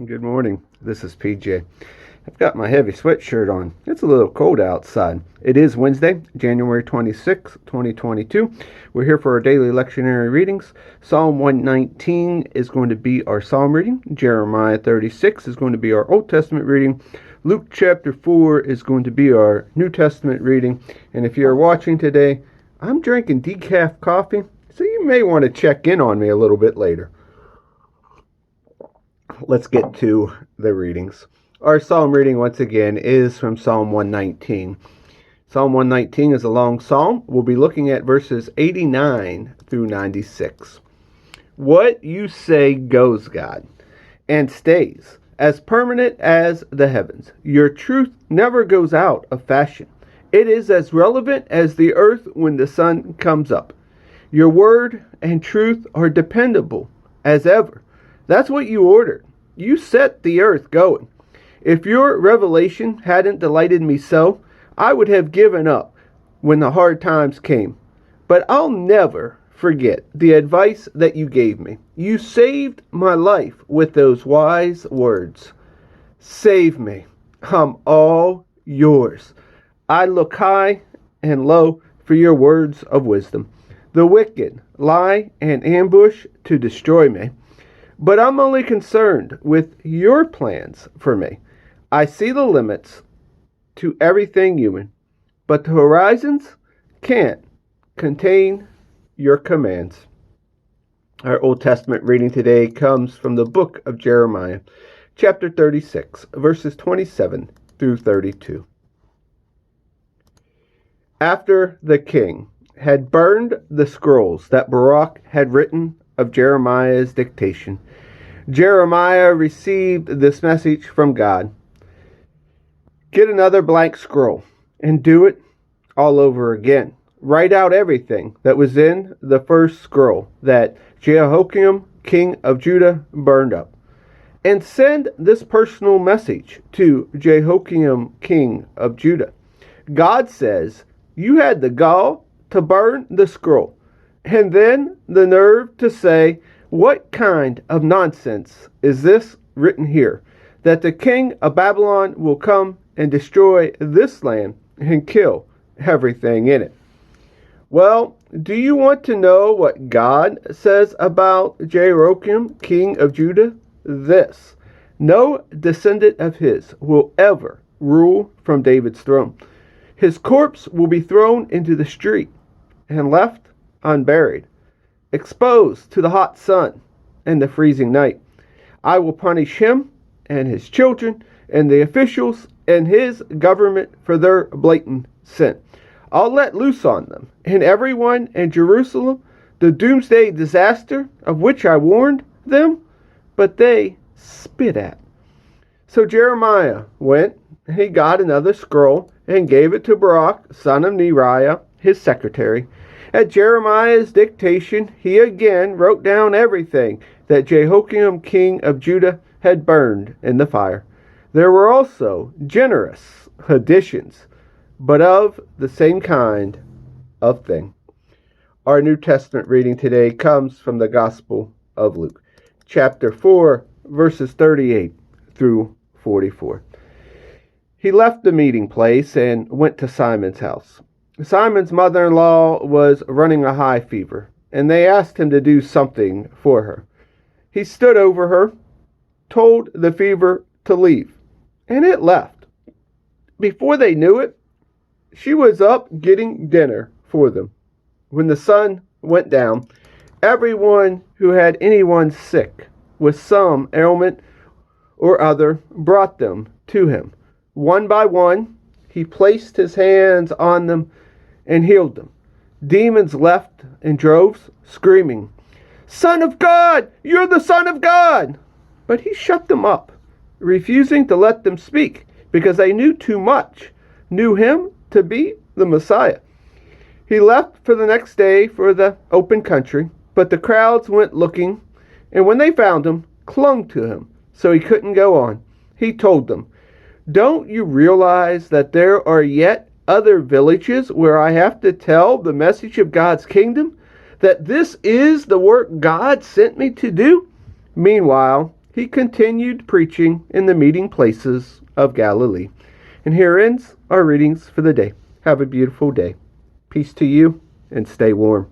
Good morning. This is PJ. I've got my heavy sweatshirt on. It's a little cold outside. It is Wednesday, January 26, 2022. We're here for our daily lectionary readings. Psalm 119 is going to be our psalm reading. Jeremiah 36 is going to be our Old Testament reading. Luke chapter 4 is going to be our New Testament reading. And if you're watching today, I'm drinking decaf coffee, so you may want to check in on me a little bit later. Let's get to the readings. Our psalm reading, once again, is from Psalm 119. Psalm 119 is a long psalm. We'll be looking at verses 89 through 96. What you say goes, God, and stays, as permanent as the heavens. Your truth never goes out of fashion. It is as relevant as the earth when the sun comes up. Your word and truth are dependable as ever. That's what you ordered. You set the earth going. If your revelation hadn't delighted me so, I would have given up when the hard times came. But I'll never forget the advice that you gave me. You saved my life with those wise words. Save me. I'm all yours. I look high and low for your words of wisdom. The wicked lie and ambush to destroy me. But I'm only concerned with your plans for me. I see the limits to everything human, but the horizons can't contain your commands. Our Old Testament reading today comes from the book of Jeremiah, chapter 36, verses 27 through 32. After the king had burned the scrolls that Baruch had written of Jeremiah's dictation, Jeremiah received this message from God. Get another blank scroll and do it all over again. Write out everything that was in the first scroll that Jehoiakim, king of Judah, burned up. And send this personal message to Jehoiakim, king of Judah. God says, you had the gall to burn the scroll, and then the nerve to say, what kind of nonsense is this written here, that the king of Babylon will come and destroy this land and kill everything in it? Well, do you want to know what God says about Jehoiakim, king of Judah? This: no descendant of his will ever rule from David's throne. His corpse will be thrown into the street and left unburied, exposed to the hot sun and the freezing night. I will punish him and his children and the officials and his government for their blatant sin. I'll let loose on them and everyone in Jerusalem the doomsday disaster of which I warned them, but they spit at. So Jeremiah went and he got another scroll and gave it to Baruch, son of Neriah, his secretary. At Jeremiah's dictation, he again wrote down everything that Jehoiakim, king of Judah, had burned in the fire. There were also generous additions, but of the same kind of thing. Our New Testament reading today comes from the Gospel of Luke, chapter 4, verses 38 through 44. He left the meeting place and went to Simon's house. Simon's mother-in-law was running a high fever, and they asked him to do something for her. He stood over her, told the fever to leave, and it left. Before they knew it, she was up getting dinner for them. When the sun went down, everyone who had anyone sick with some ailment or other brought them to him. One by one, he placed his hands on them and healed them. Demons left in droves, screaming, Son of God! You're the Son of God! But he shut them up, refusing to let them speak, because they knew too much, knew him to be the Messiah. He left for the next day for the open country, but the crowds went looking, and when they found him, clung to him, so he couldn't go on. He told them, Don't you realize that there are yet other villages where I have to tell the message of God's kingdom? That this is the work God sent me to do? Meanwhile, he continued preaching in the meeting places of Galilee. And here ends our readings for the day. Have a beautiful day. Peace to you, and stay warm.